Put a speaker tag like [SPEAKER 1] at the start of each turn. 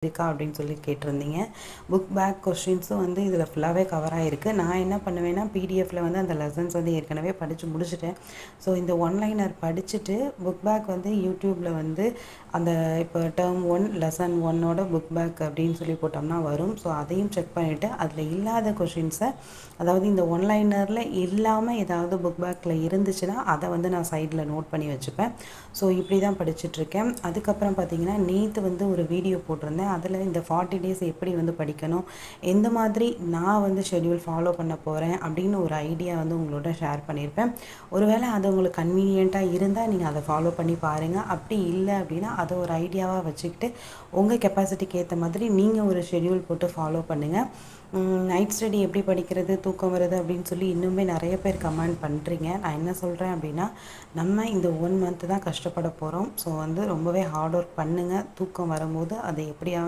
[SPEAKER 1] இருக்கா அப்படின்னு சொல்லி கேட்டிருந்தீங்க. புக் பேக் கொஸ்டின்ஸும் வந்து இதில் ஃபுல்லாகவே கவர் ஆகிருக்கு. நான் என்ன பண்ணுவேன்னா பிடிஎஃப்பில் வந்து அந்த லெசன்ஸ் வந்து ஏற்கனவே படித்து முடிச்சுட்டேன். ஸோ இந்த ஒன்லைனர் படிச்சுட்டு புக் பேக் வந்து யூடியூப்பில் வந்து அந்த இப்போ டேர்ம் 1 லெசன் 1ஓட புக் பேக் அப்படின்னு சொல்லி போட்டோம்னா வரும். ஸோ அதையும் செக் பண்ணிவிட்டு அதில் இல்லாத கொஷின்ஸை, அதாவது இந்த ஒன்லைனரில் இல்லாமல் ஏதாவது புக் பேக்கில் இருந்துச்சுன்னா அதை வந்து நான் சைடில் நோட் பண்ணி வச்சுப்பேன். ஸோ இப்படி தான் படிச்சுட்ருக்கேன். அதுக்கப்புறம் பார்த்திங்கன்னா நேற்று வந்து ஒரு வீடியோ போட்டிருந்தேன். அதில் இந்த 40 டேஸ் எப்படி வந்து படிக்கணும், எந்த மாதிரி நான் வந்து ஷெட்யூல் ஃபாலோ பண்ண போகிறேன் அப்படின்னு ஒரு ஐடியா வந்து உங்களோட ஷேர் பண்ணியிருப்பேன். ஒருவேளை அது உங்களுக்கு கன்வீனியண்ட்டாக இருந்தால் நீங்கள் அதை ஃபாலோ பண்ணி பாருங்கள். அப்படி இல்லை அப்படின்னா அதை ஒரு ஐடியாவாக வச்சுக்கிட்டு உங்கள் கெப்பாசிட்டிக்கு ஏற்ற மாதிரி நீங்கள் ஒரு ஷெட்யூல் போட்டு ஃபாலோ பண்ணுங்கள். நைட் ஸ்டடி எப்படி படிக்கிறது, தூக்கம் வருது அப்படின்னு சொல்லி இன்னுமே நிறைய பேர் கமெண்ட் பண்ணுறீங்க. நான் என்ன சொல்கிறேன் அப்படின்னா, நம்ம இந்த 1 மந்த்து தான் கஷ்டப்பட போகிறோம். ஸோ வந்து ரொம்பவே ஹார்ட் ஒர்க் பண்ணுங்கள். தூக்கம் வரும்போது அதை எப்படியாவது